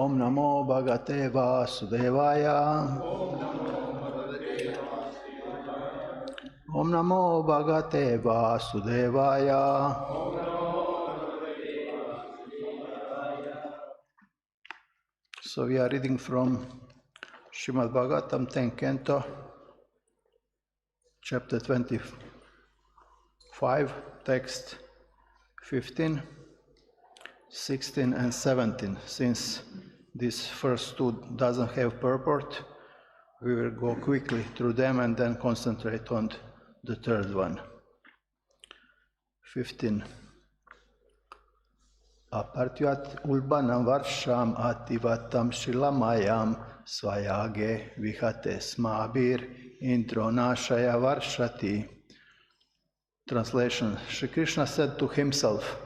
Om Namo Bhagavate Vasudevaya. Om Namo Bhagavate Vasudevaya. So we are reading from Srimad Bhagavatam 10 Canto, chapter 25, text 15, 16 and 17. Since this first two doesn't have purport, we will go quickly through them and then concentrate on the third one. 15. Apartyat ulbanam varsham ativatam shilamayam swayage vihate smabir indronashaya varshati. Translation. Shri Krishna said to himself,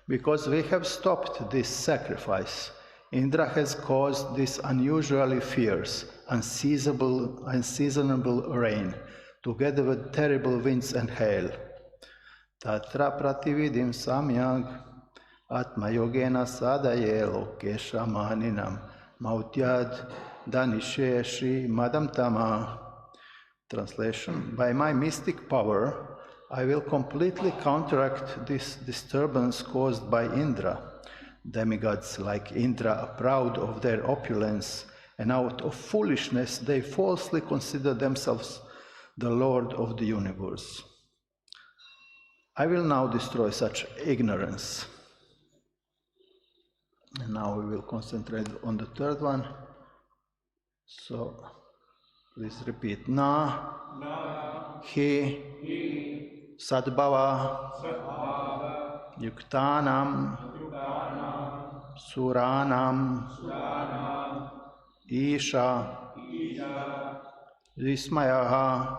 because we have stopped this sacrifice, Indra has caused this unusually fierce, unseasonable rain, together with terrible winds and hail. Tatra pratividim samyag atma yogena sadaye lokesha maninam mautyad danishe shri madam tama. Translation. By my mystic power, I will completely counteract this disturbance caused by Indra. Demigods like Indra are proud of their opulence, and out of foolishness they falsely consider themselves the Lord of the universe. I will now destroy such ignorance. And now we will concentrate on the third one. So please repeat. Na, hi, sadbhava, yuktanam, suranam, isha, vismayaha,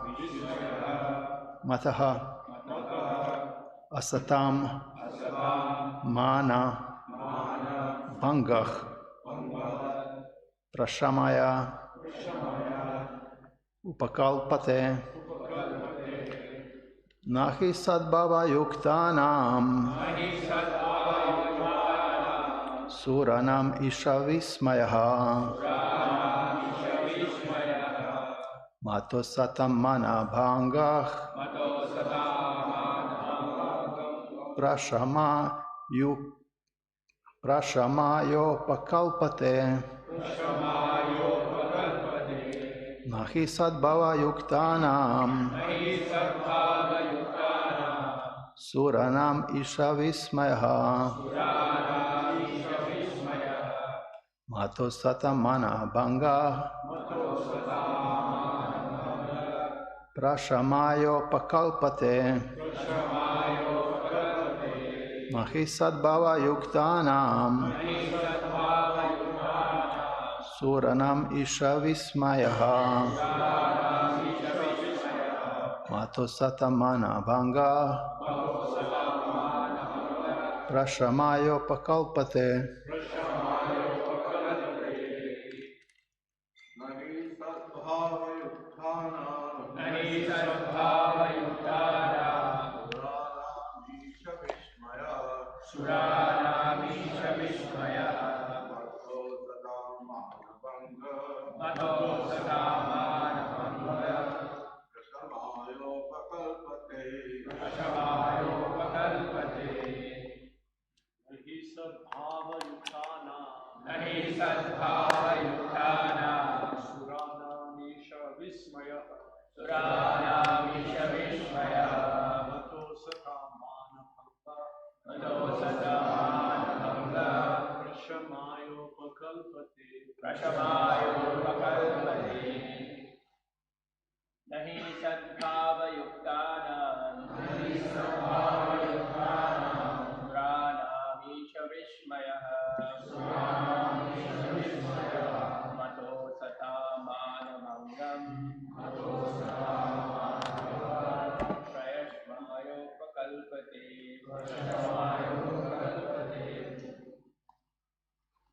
mataha, asatam, mana, bhangah, prashamaya, upakalpate, nahi sadbhava yuktanam, suranam isha vismayaha, matosatam mana bhangah, prashamayo pakalpate, nahi sadbhava yuktanam, suranam isha vismayaha, matosatam mana bhangah, prashamayo pakalpate, nahi sadbhava yuktanam, suranam isha vismayaha, matosatam mana bhanga, prashamayo pakalpate.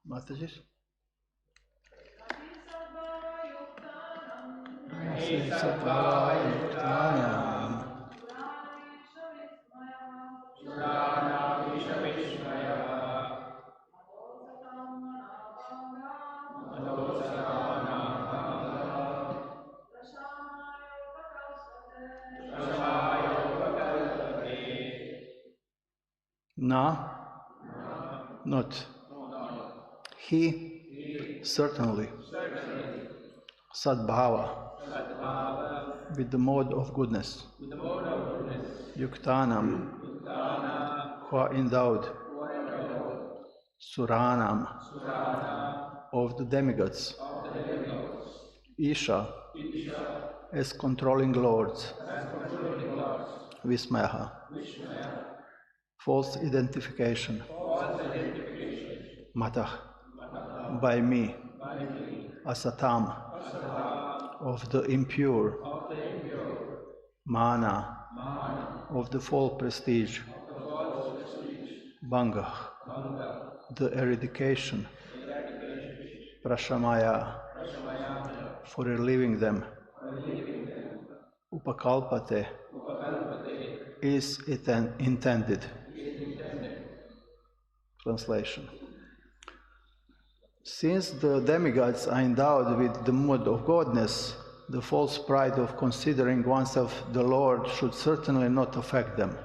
Mataji? Not. He certainly. Sadbhava, with the mode of goodness. Yuktanam, who are endowed. Suranam, of the demigods. Isha, as controlling lords. Vismaha, false identification. Matah, by me. Asatam, of the impure. Mana, of the false prestige. Bhanga, the eradication. Prashamaya, for relieving them. Upakalpate, is intended. Translation. Since the demigods are endowed with the mood of godness, the false pride of considering oneself the Lord should certainly not affect them.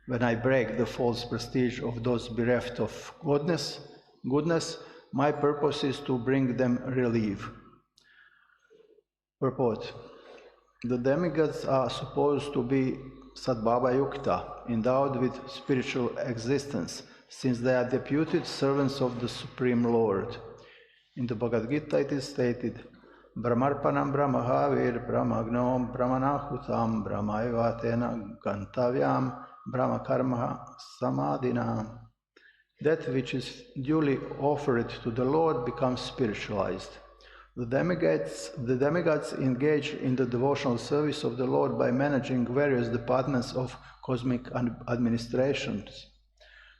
When I break the false prestige of those bereft of goodness, my purpose is to bring them relief. Purport. The demigods are supposed to be Sadbhava Yukta, endowed with spiritual existence, since they are deputed servants of the Supreme Lord. In the Bhagavad Gita it is stated, Brahmarpanam Brahmahavir Brahmagnom Brahmanahutam Brahmaivatena Gantavyam Brahmakarma Samadhinam. That which is duly offered to the Lord becomes spiritualized. The demigods engage in the devotional service of the Lord by managing various departments of cosmic administrations.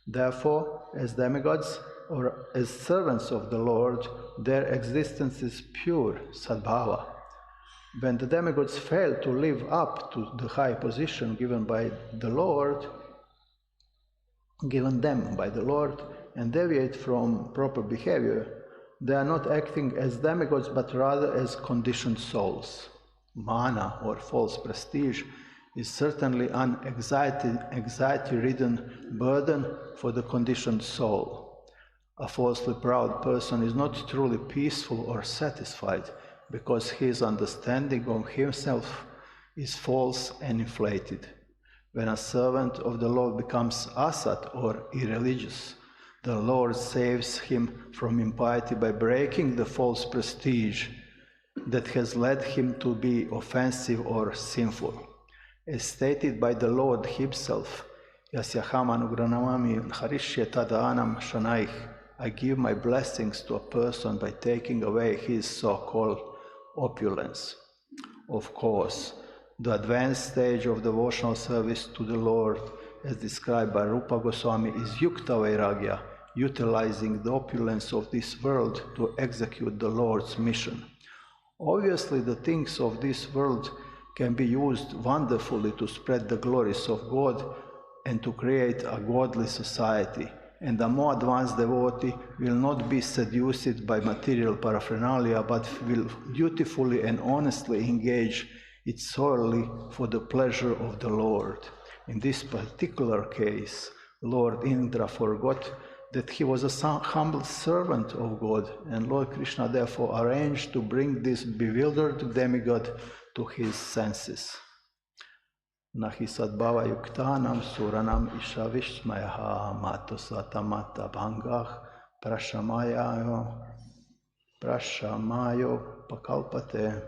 Therefore, as demigods or as servants of the Lord, their existence is pure sadbhava. When the demigods fail to live up to the high position given them by the Lord, and deviate from proper behavior, they are not acting as demigods, but rather as conditioned souls. Mana, or false prestige, is certainly an anxiety-ridden burden for the conditioned soul. A falsely proud person is not truly peaceful or satisfied, because his understanding of himself is false and inflated. When a servant of the Lord becomes asat, or irreligious, the Lord saves him from impiety by breaking the false prestige that has led him to be offensive or sinful. As stated by the Lord himself, Yasyaham anugranamami harishye tadaanam shanaich, I give my blessings to a person by taking away his so-called opulence. Of course, the advanced stage of devotional service to the Lord, as described by Rupa Goswami, is Yukta Vairagya, utilizing the opulence of this world to execute the Lord's mission. Obviously, the things of this world can be used wonderfully to spread the glories of God and to create a godly society, and a more advanced devotee will not be seduced by material paraphernalia, but will dutifully and honestly engage it solely for the pleasure of the Lord. In this particular case, Lord Indra forgot that he was a humble servant of God, and Lord Krishna therefore arranged to bring this bewildered demigod to his senses. Nahi sadbhava yuktanam suranam isha vishmayaha matosatamata bhangah prashamayo pakalpate.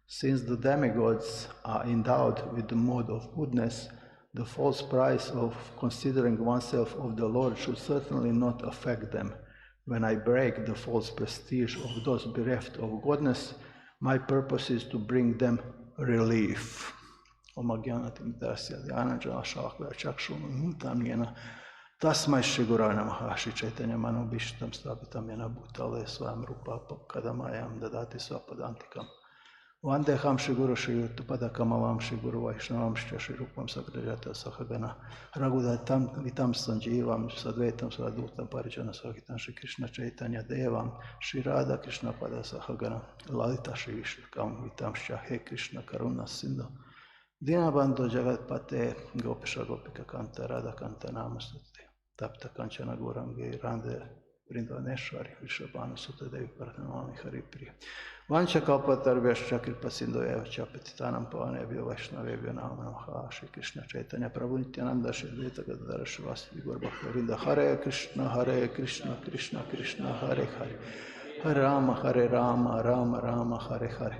Since the demigods are endowed with the mode of goodness, the false price of considering oneself of the Lord should certainly not affect them. When I break the false prestige of those bereft of godness, my purpose is to bring them relief. Tasmai Shigurana Mahashi Chaitanya Mano Bhishtam Stapitam Yana Bhutale Swam Rupa Kadamayam Dadati Swapadantikam Vandeham Shiguru Shiyutpadakamavam Shiguru Vaishnavam Shirupam Sagrajata Sahagana Ragudatam Vitam Sanjeevam Sadvetam Svadutam Parijana Sahitam Shri Krishna Chaitanya Devam Shri Radha Krishna Pada Sahagana Lalita Shri Vishakam Vitam Shahe Krishna Karuna Sindhu Dinabandhu Jagat Pate Gopisha Gopika Kanta Radha Kanta Namastate Tapta Kanchana Gaurangi Radhe Vrindavaneshwari Vrishabhanu Sutta Devi Pranamami Haripriya Vancha Kalpatarvyascha Kripa Sindhoeva Chapatitanam Pavanebhyo Vaishnavebhyo Namo Namaha Shri Krishna Chaitanya Prabhu Nityananda Shri Advaita Gadadhara Srivastava Gaura Bhakta Vrinda Hare Krishna Krishna Krishna Hare Hare Hare Rama Rama Rama Hare Hare.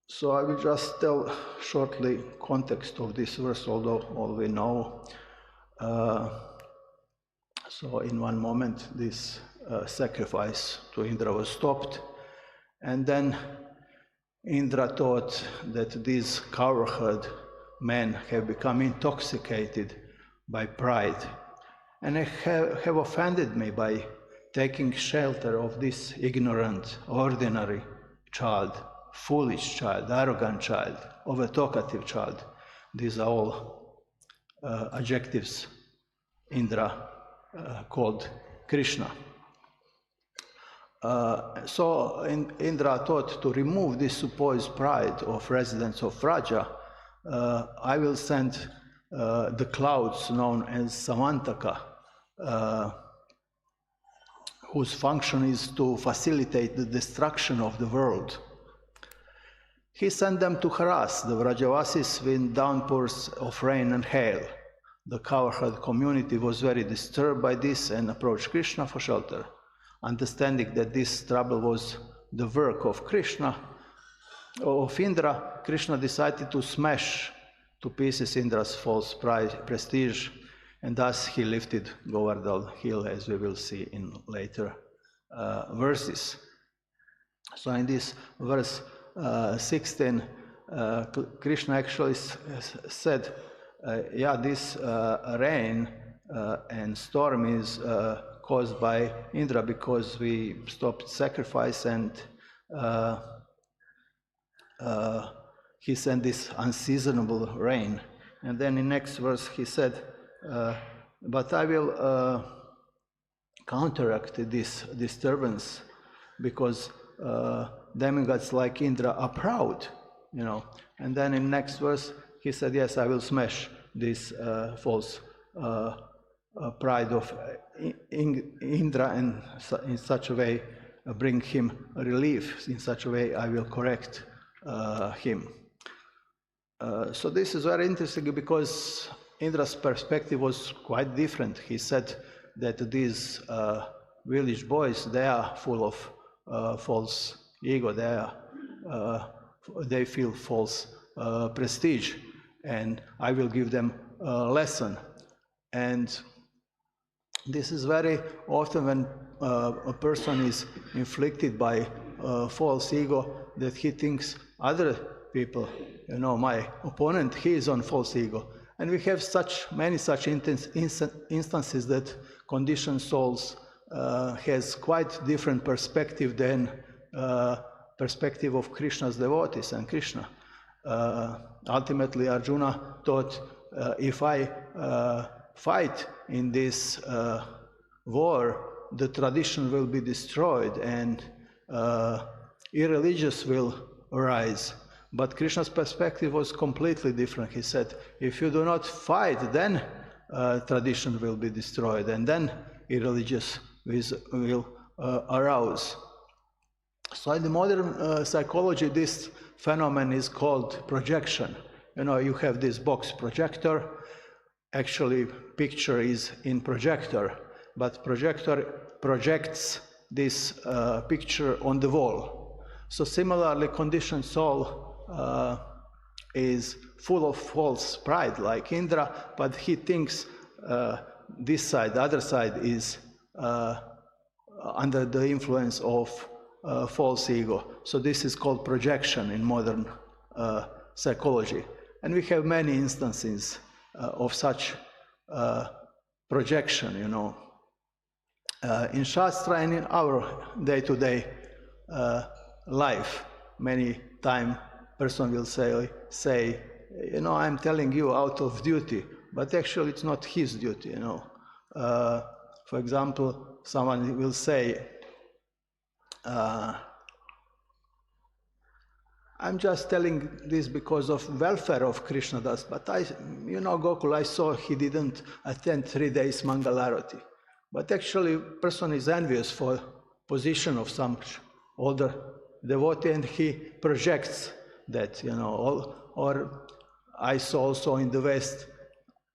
So I will just tell shortly context of this verse, although all we know. So in one moment this sacrifice to Indra was stopped, and then Indra thought that these cowherd men have become intoxicated by pride, and have offended me by taking shelter of this ignorant, ordinary child, foolish child, arrogant child, over-talkative child. These are all adjectives Indra called Krishna. So Indra thought to remove this supposed pride of residents of Vraja, I will send the clouds known as Samantaka, whose function is to facilitate the destruction of the world. He sent them to harass the Vrajavasis with downpours of rain and hail. The cowherd community was very disturbed by this and approached Krishna for shelter. Understanding that this trouble was the work of Indra, Krishna decided to smash to pieces Indra's false prestige, and thus he lifted Govardhan hill, as we will see in later verses. So in this verse 16, Krishna actually said, this rain and storm is caused by Indra because we stopped sacrifice, and he sent this unseasonable rain. And then in next verse he said, but I will counteract this disturbance because demigods like Indra are proud, And then in next verse he said, yes, I will smash this false pride of Indra, and in such a way bring him relief. In such a way I will correct him. So this is very interesting because Indra's perspective was quite different. He said that these village boys, they are full of false ego, they feel false prestige, and I will give them a lesson. And this is very often when a person is inflicted by false ego, that he thinks other people, my opponent, he is on false ego. And we have many such instances that conditioned souls has quite different perspective than perspective of Krishna's devotees and Krishna. Ultimately, Arjuna thought, if I fight in this war, the tradition will be destroyed and irreligious will arise. But Krishna's perspective was completely different. He said, if you do not fight, then tradition will be destroyed, and then irreligious will arouse. So in the modern psychology, this phenomenon is called projection. You have this box projector. Actually, picture is in projector, but projector projects this picture on the wall. So similarly, conditioned soul is full of false pride, like Indra, but he thinks this side, the other side, is under the influence of false ego. So this is called projection in modern psychology. And we have many instances of such projection, in Shastra and in our day-to-day life. Many times person will say, I'm telling you out of duty, but actually it's not his duty, For example, someone will say, I'm just telling this because of welfare of Krishna Das, but Gokul, I saw he didn't attend 3 days Mangalarati. But actually, person is envious for position of some older devotee, and he projects that, or I saw also in the West,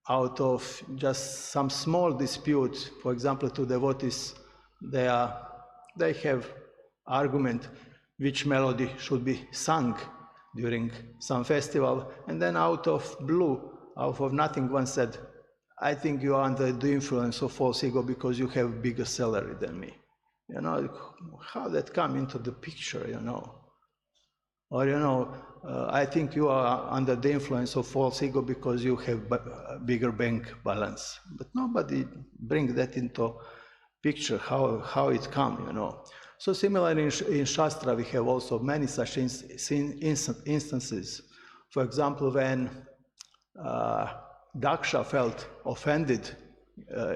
out of just some small dispute, for example, two devotees, they have argument which melody should be sung during some festival, and then out of blue, out of nothing, one said, I think you are under the influence of false ego because you have bigger salary than me. How that come into the picture, Or, I think you are under the influence of false ego because you have a bigger bank balance. But nobody brings that into picture, how it come, So similarly in Shastra, we have also many such instances. For example, when Daksha felt offended,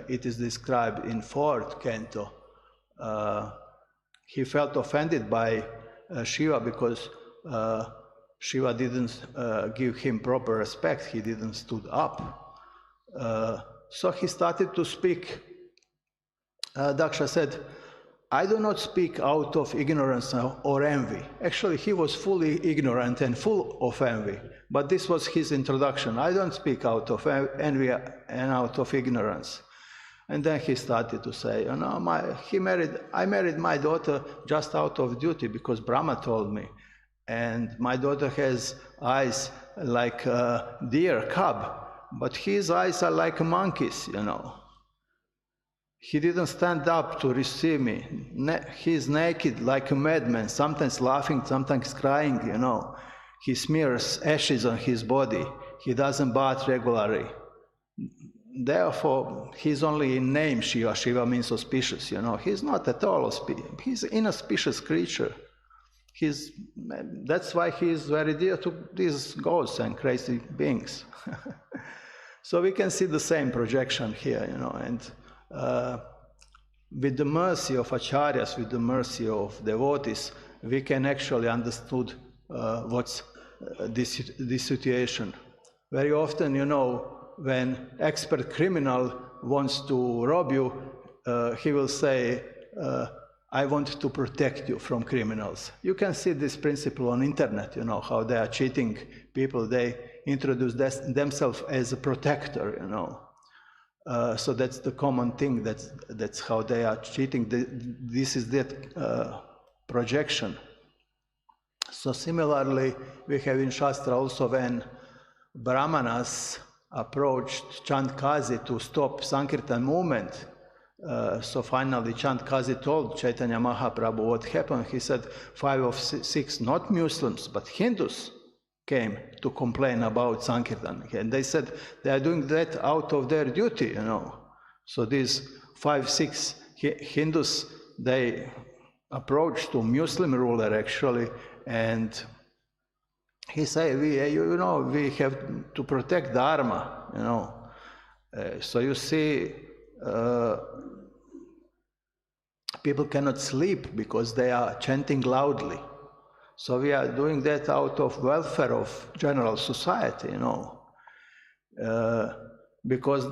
it is described in 4th canto. He felt offended by Shiva because Shiva didn't give him proper respect, he didn't stood up. So he started to speak. Daksha said, I do not speak out of ignorance or envy. Actually, he was fully ignorant and full of envy, but this was his introduction. I don't speak out of envy and out of ignorance. And then he started to say, I married my daughter just out of duty because Brahma told me. And my daughter has eyes like a deer cub, but his eyes are like monkeys, He didn't stand up to receive me. He's naked like a madman, sometimes laughing, sometimes crying, He smears ashes on his body. He doesn't bath regularly. Therefore, he's only in name Shiva. Shiva means auspicious, He's not at all auspicious. He's an inauspicious creature. That's why he is very dear to these ghosts and crazy beings. So we can see the same projection here, and with the mercy of acharyas, with the mercy of devotees, we can actually understand what's this situation. Very often, when expert criminal wants to rob you, he will say, I want to protect you from criminals. You can see this principle on internet, how they are cheating people. They introduce themselves as a protector, So that's the common thing, that's how they are cheating. This is that projection. So similarly, we have in Shastra also when Brahmanas approached Chandkazi to stop Sankirtan movement. So finally Chandkazi told Chaitanya Mahaprabhu what happened. He said 5 of 6 not Muslims but Hindus came to complain about Sankirtan, and they said they are doing that out of their duty, So these 5-6 Hindus, they approached to Muslim ruler actually, and he said, we have to protect Dharma, So you see, people cannot sleep because they are chanting loudly. So we are doing that out of welfare of general society, because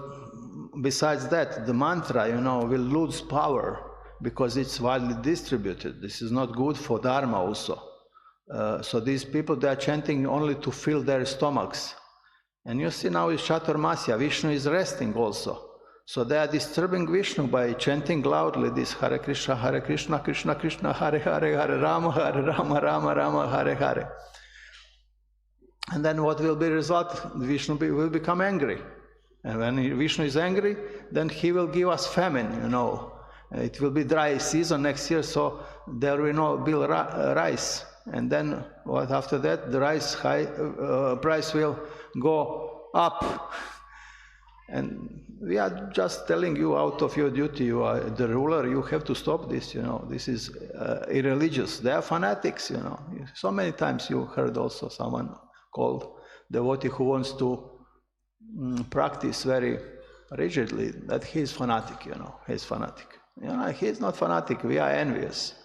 besides that, the mantra, will lose power because it's widely distributed. This is not good for Dharma also. So these people, they are chanting only to fill their stomachs. And you see now in Chaturmasya, Vishnu is resting also. So they are disturbing Vishnu by chanting loudly this Hare Krishna, Krishna Krishna, Hare Hare, Hare Rama, Rama Rama, Hare Hare. And then what will be the result? Vishnu will become angry. And when Vishnu is angry, then he will give us famine, It will be dry season next year, so there will not be rice. And then what after that? The rice price will go up. And we are just telling you out of your duty, you are the ruler, you have to stop this, This is irreligious. They are fanatics, So many times you heard also someone called devotee who wants to practice very rigidly, that he is fanatic, He's fanatic. He is not fanatic, we are envious.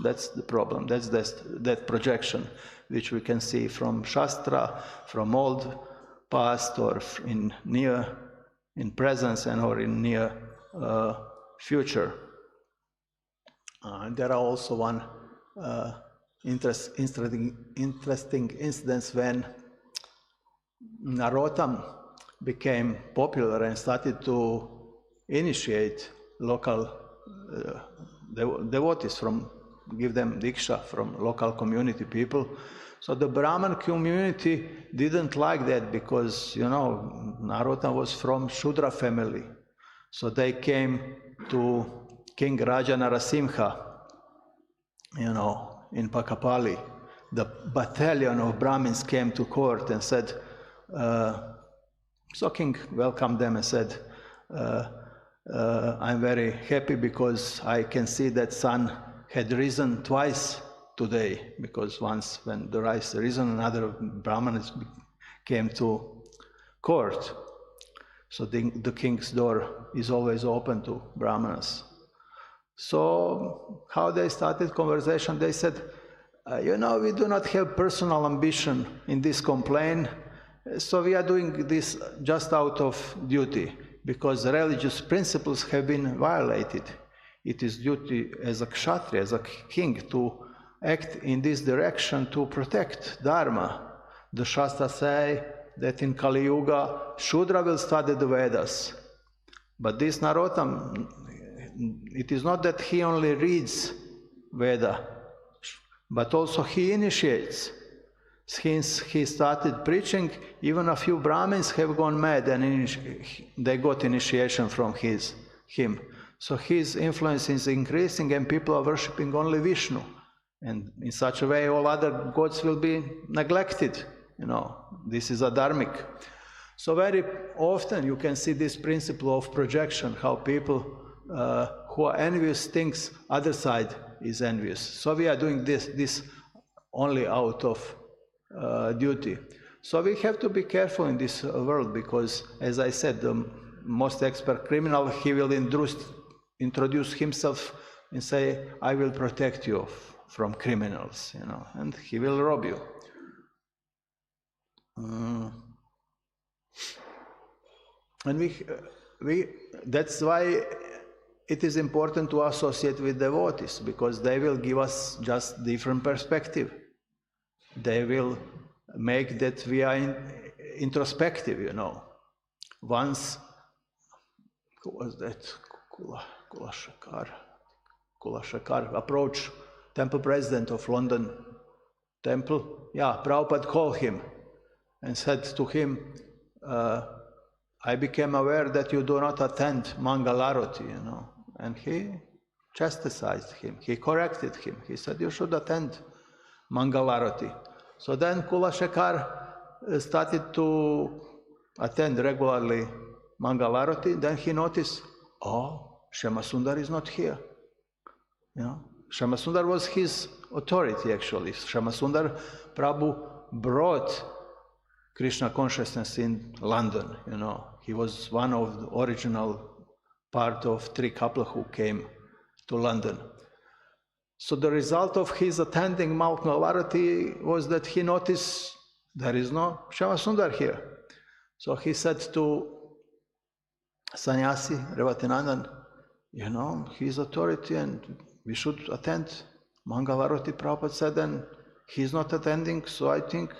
That's the problem, that's that projection. which we can see from Shastra, from old past, or in presence, and or in near future. There are also one interesting incidents when Narottam became popular and started to initiate local devotees, give them diksha from local community people. So the Brahman community didn't like that because, Narottam was from Shudra family. So they came to King Raja Narasimha, in Pakapali. The battalion of Brahmins came to court and said, so King welcomed them and said, I'm very happy because I can see that sun had risen twice today, because once when the rice risen, another Brahmins came to court. So the king's door is always open to Brahmanas. So how they started conversation, they said, we do not have personal ambition in this complaint, so we are doing this just out of duty, because religious principles have been violated. It is duty as a kshatriya, as a king, to act in this direction to protect Dharma. The Shastras say that in Kali Yuga, Shudra will study the Vedas. But this Narottam, it is not that he only reads Veda, but also he initiates. Since he started preaching, even a few Brahmins have gone mad and they got initiation from him. So his influence is increasing and people are worshipping only Vishnu. And in such a way, all other gods will be neglected. This is adharmic. So very often you can see this principle of projection, how people who are envious thinks other side is envious. So we are doing this only out of duty. So we have to be careful in this world, because, as I said, the most expert criminal, he will introduce himself and say, I will protect you from criminals, and he will rob you. And that's why it is important to associate with devotees, because they will give us just different perspective. They will make that we are introspective, Once, who was that? Kula Shakar approached temple president of London temple. Yeah, Prabhupada called him and said to him, I became aware that you do not attend Mangalarati, And he chastised him, he corrected him. He said, you should attend Mangalarati. So then Kula Shakar started to attend regularly Mangalarati. Then he noticed, Shyamasundar is not here. Shyamasundar was his authority, actually. Shyamasundar Prabhu brought Krishna consciousness in London, He was one of the original part of three couple who came to London. So the result of his attending Mangalarati was that he noticed there is no Shyamasundar here. So he said to sannyasi Revatinandan, his authority and we should attend Mangalarati. Prabhupada said, and he's not attending, so I think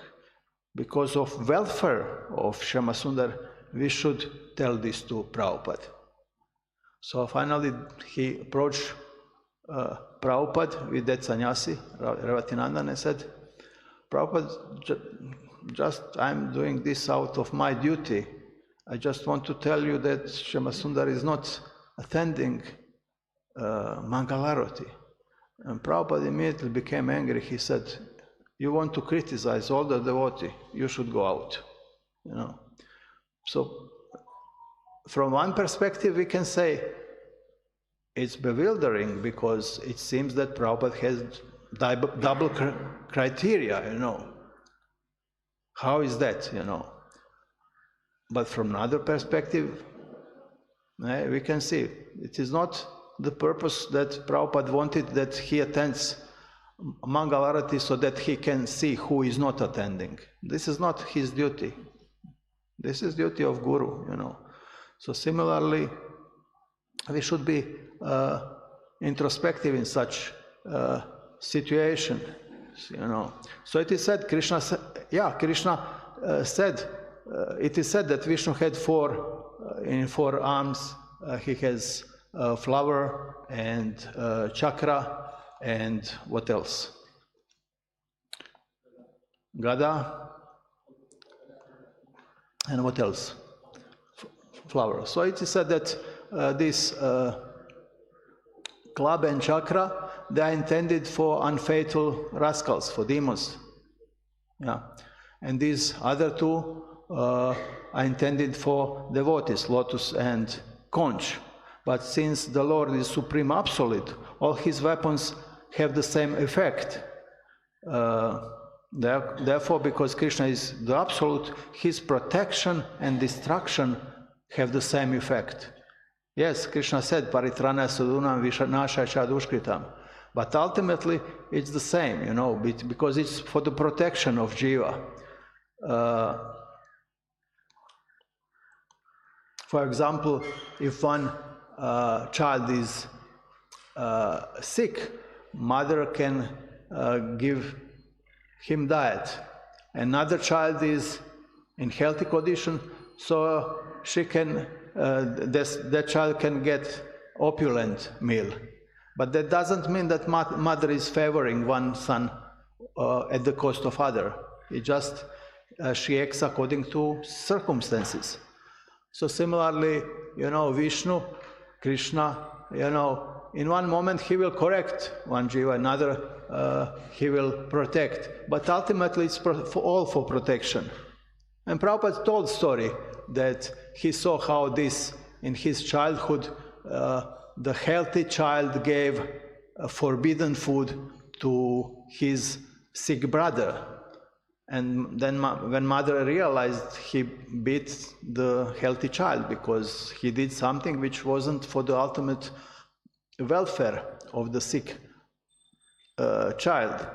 because of welfare of Shyamasundar, we should tell this to Prabhupada. So finally he approached Prabhupada with that sannyasi, Revatinandan, and said, Prabhupada, just I'm doing this out of my duty. I just want to tell you that Shyamasundar is not attending Mangalarati. And Prabhupada immediately became angry. He said, you want to criticize all the devotee, you should go out. So from one perspective we can say it's bewildering, because it seems that Prabhupada has double criteria, How is that, But from another perspective, we can see it is not the purpose that Prabhupada wanted that he attends Mangalarati so that he can see who is not attending. This is not his duty. This is duty of Guru, So similarly, we should be introspective in such situation, So it is said, Krishna said, it is said that Vishnu had in four arms, he has flower and chakra and what else? Gada and what else? Flower. So it is said that this club and chakra, they are intended for unfaithful rascals, for demons. And these other two are intended for devotees, lotus and conch. But since the Lord is supreme absolute, all his weapons have the same effect. Therefore, because Krishna is the absolute, his protection and destruction have the same effect. Yes, Krishna said, Paritrana Sudunam Vishanasha Chadushkritam. But ultimately, it's the same, because it's for the protection of Jiva. For example, if one child is sick, mother can give him diet. Another child is in healthy condition, so she can, that child can get opulent meal. But that doesn't mean that mother is favoring one son at the cost of other. It just, she acts according to circumstances. So similarly, Vishnu, Krishna, in one moment he will correct one jiva, another he will protect. But ultimately it's all for protection. And Prabhupada told story that he saw how this, in his childhood, the healthy child gave forbidden food to his sick brother. And then when mother realized, he beat the healthy child because he did something which wasn't for the ultimate welfare of the sick child.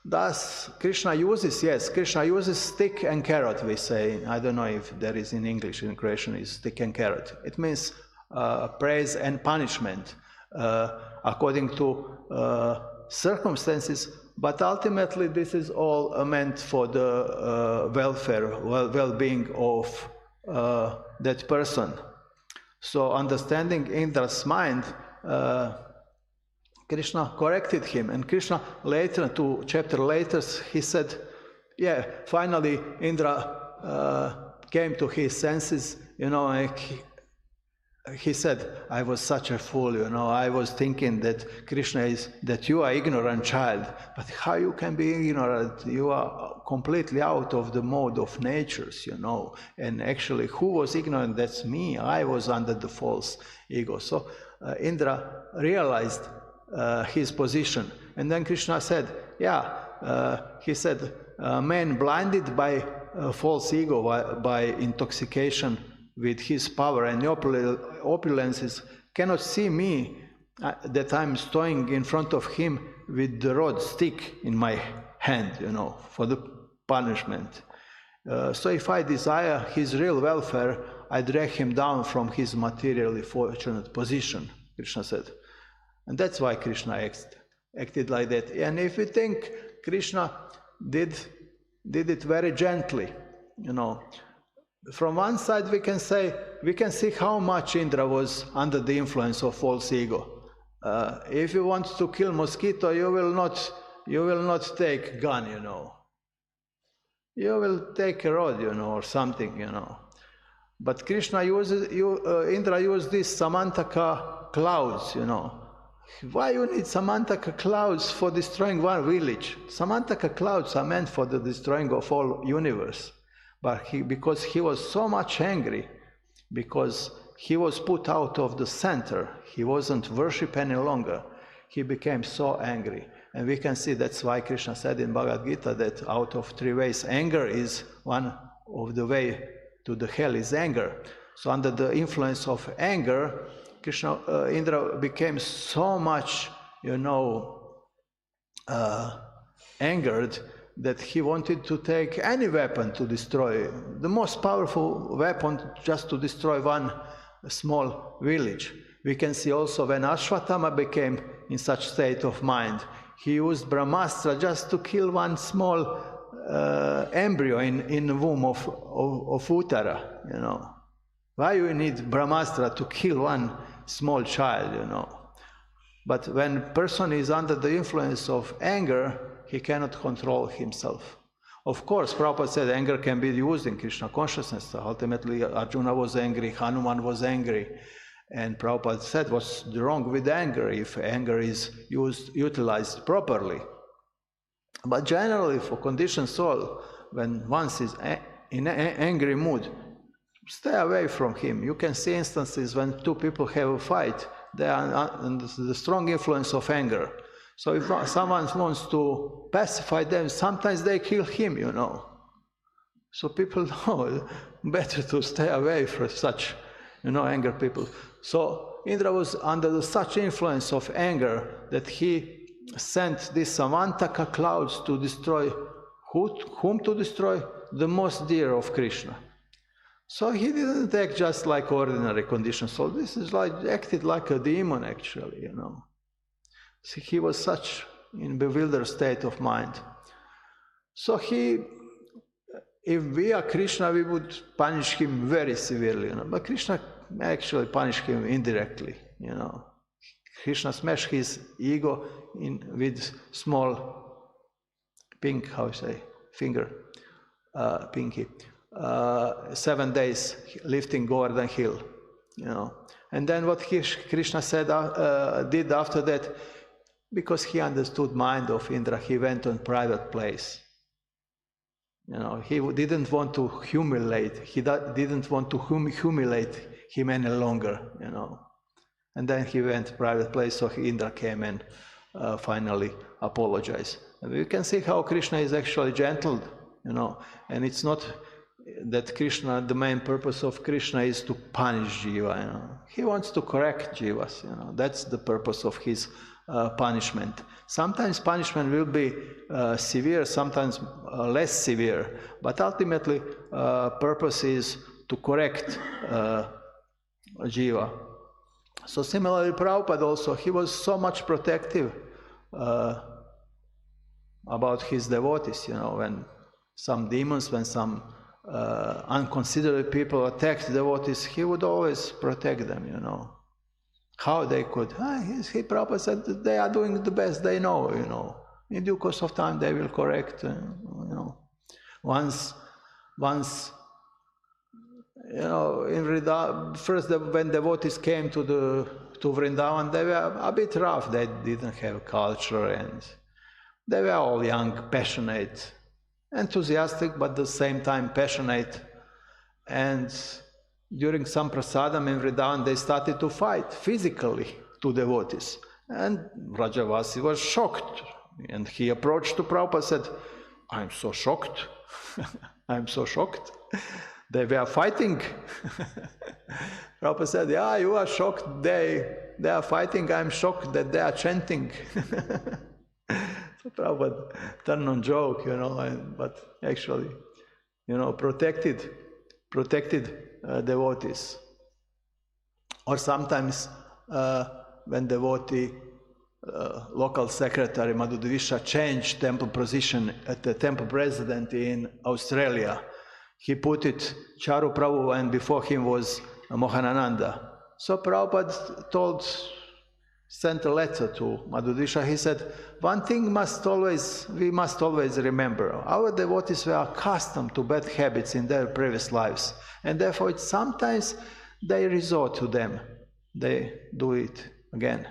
Thus, Krishna uses stick and carrot, we say. I don't know if there is in English, in creation is stick and carrot. It means praise and punishment according to circumstances, but ultimately this is all meant for the well-being of that person. So understanding Indra's mind, Krishna corrected him, and Krishna later, 2 chapters later, he said, finally Indra came to his senses, and he said, I was such a fool, I was thinking that that you are ignorant child, but how you can be ignorant? You are completely out of the mode of natures, and actually who was ignorant? That's me. I was under the false ego. So Indra realized his position, and then Krishna said, he said, man blinded by false ego, by intoxication with his power and opulences, cannot see me that I'm standing in front of him with the rod stick in my hand, for the punishment. So if I desire his real welfare, I drag him down from his materially fortunate position, Krishna said. And that's why Krishna acted like that. And if we think Krishna did it very gently, from one side we can see how much Indra was under the influence of false ego. If you want to kill mosquito, you will not take gun, You will take a rod, or something, But Krishna Indra used these Samantaka clouds, Why you need Samantaka clouds for destroying one village? Samantaka clouds are meant for the destroying of all universe. But because he was so much angry, because he was put out of the center, he wasn't worshipped any longer, he became so angry. And we can see that's why Krishna said in Bhagavad Gita that out of 3 ways, anger is one of the way to the hell is anger. So under the influence of anger, Indra became so much, angered that he wanted to take any weapon to destroy, the most powerful weapon just to destroy one small village. We can see also when Ashwatthama became in such state of mind, he used Brahmastra just to kill one small embryo in the womb of Uttara, you know. Why you need Brahmastra to kill one small child, you know? But when a person is under the influence of anger, he cannot control himself. Of course, Prabhupada said anger can be used in Krishna consciousness. Ultimately, Arjuna was angry, Hanuman was angry. And Prabhupada said, what's wrong with anger if anger is utilized properly? But generally, for conditioned soul, when one is in an angry mood, stay away from him. You can see instances when two people have a fight, they are under the strong influence of anger. So if someone wants to pacify them, sometimes they kill him, you know. So people know better to stay away from such, you know, anger people. So Indra was under such influence of anger that he sent these Samantaka clouds to destroy, whom to destroy? The most dear of Krishna. So he didn't act just like ordinary conditions. So this is like, acted like a demon actually, you know. See, he was such in bewildered state of mind. So if we are Krishna, we would punish him very severely, you know. But Krishna actually punished him indirectly, you know. Krishna smashed his ego with small pink, how you say, finger, pinky. 7 days lifting Govardhan hill, you know. And then what Krishna said, did after that, because he understood mind of Indra, he went on private place. You know, he didn't want to humiliate. He didn't want to humiliate him any longer. You know, and then he went private place. So Indra came and finally apologized. And we can see how Krishna is actually gentle. You know, and it's not that Krishna. The main purpose of Krishna is to punish jiva. You know, he wants to correct jivas. You know, that's the purpose of his punishment. Sometimes punishment will be severe, sometimes less severe, but ultimately purpose is to correct jiva. So similarly, Prabhupada also, he was so much protective about his devotees, you know, when some demons, when some unconsiderate people attacked devotees, he would always protect them, you know. How they could? Prabhupada said that they are doing the best they know, you know. In due course of time, they will correct, you know. Once, you know, first when devotees came to Vrindavan, they were a bit rough. They didn't have culture, and they were all young, passionate, enthusiastic, but at the same time passionate. And during some prasadam in Vrindavan, they started to fight physically to devotees. And Rajavasi was shocked. And he approached to Prabhupada and said, I'm so shocked. I'm so shocked. They were fighting. Prabhupada said, yeah, you are shocked. They are fighting. I'm shocked that they are chanting. So Prabhupada turned on joke, you know, but actually, you know, protected devotees. Or sometimes when devotee, local secretary Madhudvisha changed temple position at the temple president in Australia, he put it Charu Prabhu, and before him was Mohanananda. So Prabhupada sent a letter to Madhudvisha. He said, one thing we must always remember. Our devotees were accustomed to bad habits in their previous lives, and therefore sometimes they resort to them. They do it again.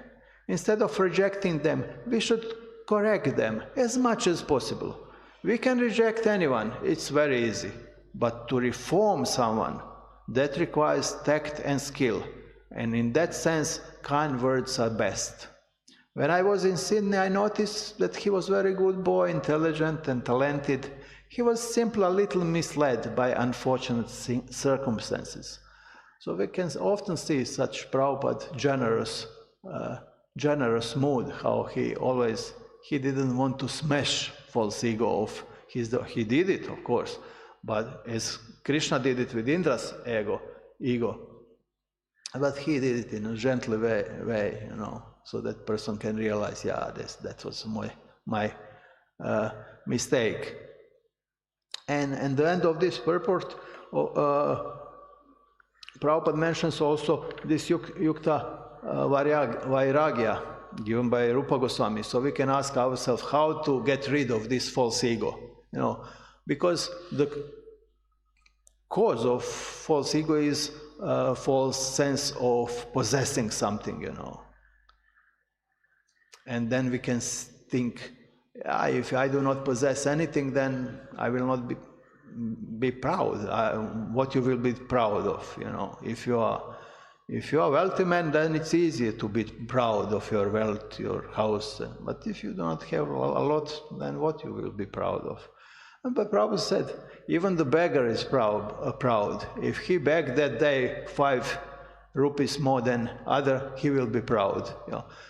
Instead of rejecting them, we should correct them as much as possible. We can reject anyone, it's very easy. But to reform someone, that requires tact and skill. And in that sense, kind words are best. When I was in Sydney, I noticed that he was a very good boy, intelligent and talented. He was simply a little misled by unfortunate circumstances. So we can often see such Prabhupada generous mood, how he always he didn't want to smash false ego of his. He did it, of course, but as Krishna did it with Indra's ego, but he did it in a gentle way, so that person can realize, yeah, that was my mistake. And at the end of this purport, Prabhupada mentions also this yukta vairagya given by Rupa Goswami. So we can ask ourselves how to get rid of this false ego, because the cause of false ego is a false sense of possessing something, And then we can think, if I do not possess anything, then I will not be proud. What you will be proud of, If you are a wealthy man, then it's easier to be proud of your wealth, your house. But if you do not have a lot, then what you will be proud of? But Prabhupada said, even the beggar is proud. If he begged that day 5 rupees more than other, he will be proud.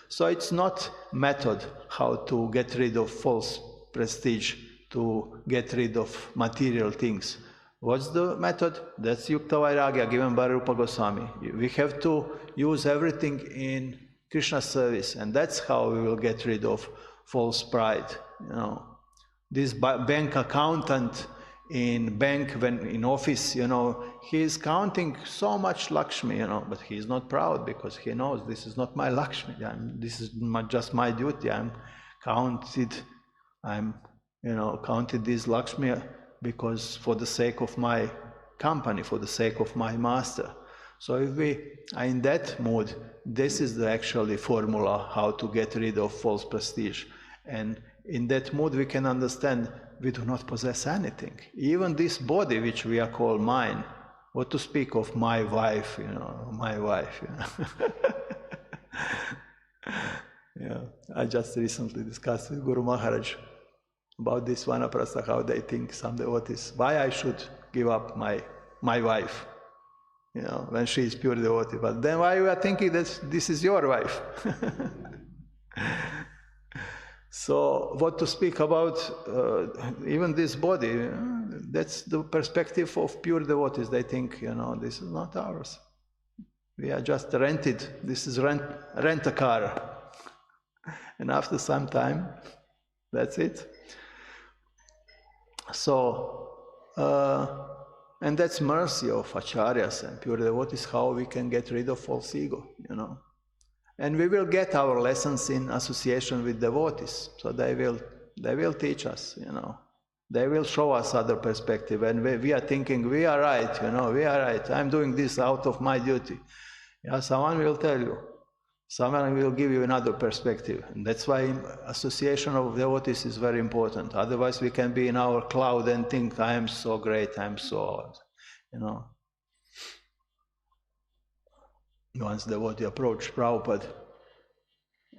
So it's not method how to get rid of false prestige, to get rid of material things. What's the method? That's Yukta Vairagya given by Rupa Goswami. We have to use everything in Krishna's service, and that's how we will get rid of false pride. This bank accountant in bank, when in office, he is counting so much Lakshmi, but he is not proud because he knows this is not my Lakshmi. This is just my duty. I'm counted this Lakshmi because for the sake of my company, for the sake of my master. So if we are in that mood, this is the actually formula how to get rid of false prestige. And in that mood we can understand we do not possess anything. Even this body which we are called mine, what to speak of my wife, my wife. Yeah, I just recently discussed with Guru Maharaj about this Vanaprastha, how they think some devotees, why I should give up my wife, when she is pure devotee. But then why you are thinking that this is your wife? So what to speak about even this body, that's the perspective of pure devotees. They think, this is not ours. We are just rented. This is rent a car. And after some time, that's it. So, and that's mercy of acharyas and pure devotees, how we can get rid of false ego, And we will get our lessons in association with devotees. So they will teach us, They will show us other perspective. And we are thinking, we are right, we are right. I'm doing this out of my duty. Someone will tell you. Someone will give you another perspective. And that's why association of devotees is very important. Otherwise we can be in our cloud and think, I am so great, I am so, Once devotee approached Prabhupada,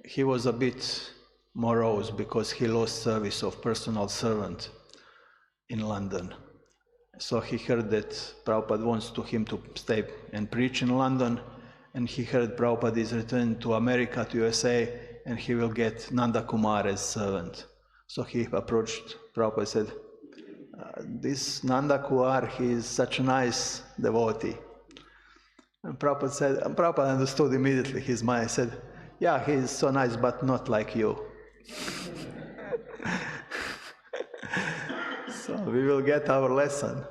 he was a bit morose because he lost service of personal servant in London. So he heard that Prabhupada wants him to stay and preach in London, and he heard Prabhupada is returning to America, to USA, and he will get Nanda Kumar as servant. So he approached Prabhupada and said, this Nanda Kumar, he is such a nice devotee. And Prabhupada understood immediately his mind. He said, yeah, he is so nice, but not like you. So we will get our lesson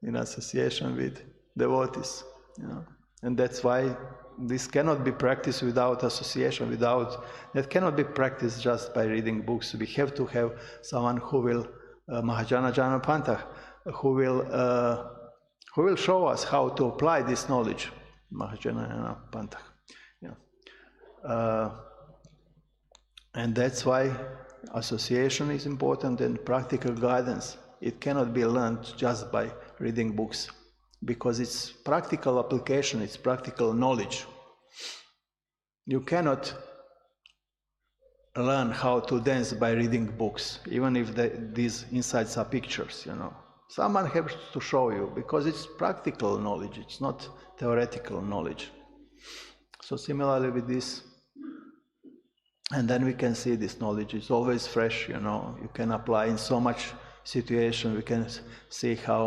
in association with devotees, And that's why this cannot be practiced without association, that cannot be practiced just by reading books. We have to have someone who will, Mahajana Jana Pantha, who will show us how to apply this knowledge. Mahajana Jana Pantha. And that's why association is important, and practical guidance. It cannot be learned just by reading books, because it's practical application, it's practical knowledge. You cannot learn how to dance by reading books, even if these insides are pictures, Someone has to show you, because it's practical knowledge, it's not theoretical knowledge. So similarly with this. And then we can see this knowledge is always fresh, you can apply in so much situation. We can see how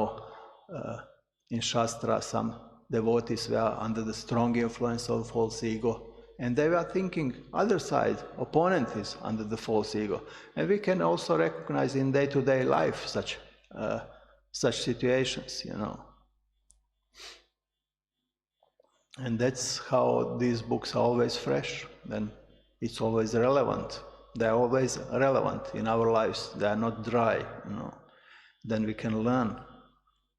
in Shastra some devotees were under the strong influence of false ego, and they were thinking other side, opponent is under the false ego. And we can also recognize in day-to-day life such situations, And that's how these books are always fresh. Then it's always relevant. They're always relevant in our lives. They are not dry, Then we can learn,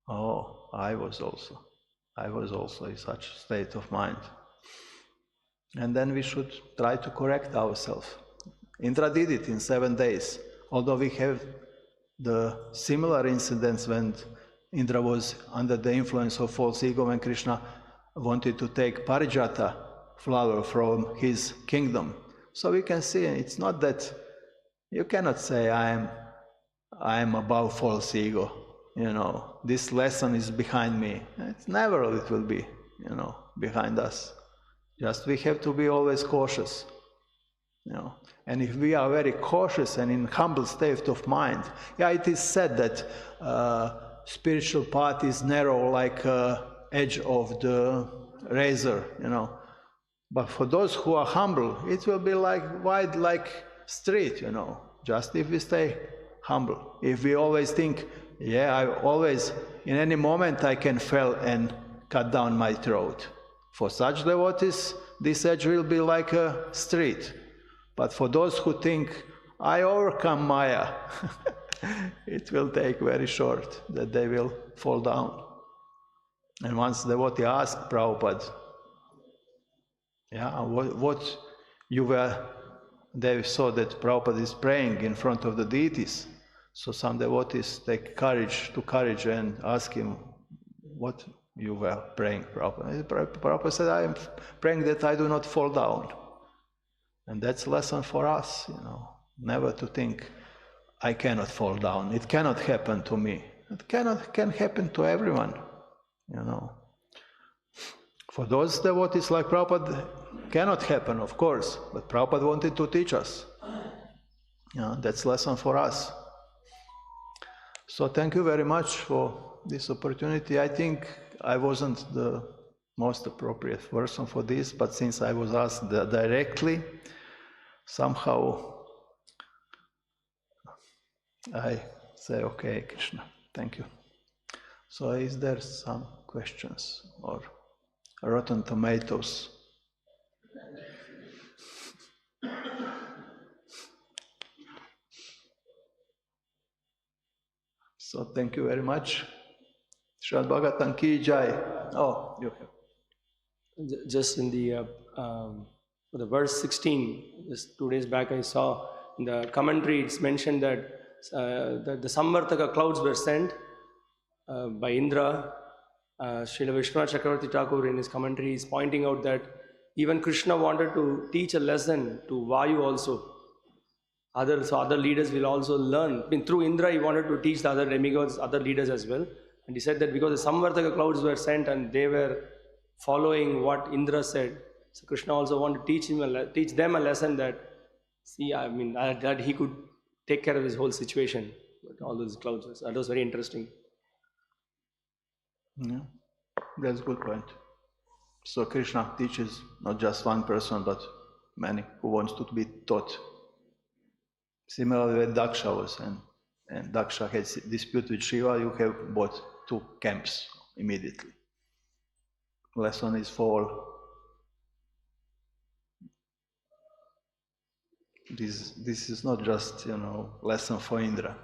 oh, I was also in such state of mind. And then we should try to correct ourselves. Indra did it in 7 days. Although we have the similar incidents when Indra was under the influence of false ego, when Krishna wanted to take Parijata flower from his kingdom. So we can see it's not that you cannot say I am above false ego. This lesson is behind me. It's never it will be, behind us. Just we have to be always cautious. And if we are very cautious and in humble state of mind, it is said that spiritual path is narrow like edge of the razor, But for those who are humble, it will be like wide like street, Just if we stay humble. If we always think, I always, in any moment I can fall and cut down my throat. For such devotees, this edge will be like a street. But for those who think, I overcome Maya, it will take very short, that they will fall down. And once devotee asked Prabhupada, what you were, they saw that Prabhupada is praying in front of the deities. So some devotees take courage and ask him, what you were praying, Prabhupada? Prabhupada said, I am praying that I do not fall down. And that's a lesson for us, never to think, I cannot fall down. It cannot happen to me. It can happen to everyone, For those devotees like Prabhupada, cannot happen, of course, but Prabhupada wanted to teach us. That's a lesson for us. So thank you very much for this opportunity. I think I wasn't the most appropriate person for this, but since I was asked directly, somehow I say, okay, Krishna, thank you. So is there some questions or Rotten Tomatoes? So thank you very much. Srimad Bhagavatam ki jai. Oh, you have. Just in the verse 16, just 2 days back I saw in the commentary, it's mentioned that the Samvartaka clouds were sent by Indra. Srila Vishwanath Chakravarti Thakur in his commentary is pointing out that even Krishna wanted to teach a lesson to Vayu also. So other leaders will also learn. Through Indra, he wanted to teach the other demigods, other leaders as well. And he said that because the Samvartaka clouds were sent and they were following what Indra said, so Krishna also wanted to teach them a lesson that, that he could take care of his whole situation with all those clouds. That was very interesting. Yeah, that's a good point. So Krishna teaches not just one person, but many who wants to be taught. Similarly, when Daksha was, and Daksha had dispute with Shiva, you have both 2 camps immediately. Lesson is for all. This is not just, lesson for Indra.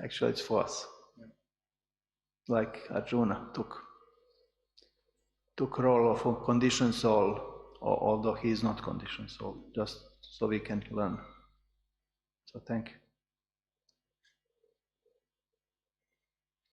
Actually, it's for us. Like Arjuna took role of a conditioned soul, although he is not conditioned soul, just so we can learn. So thank you.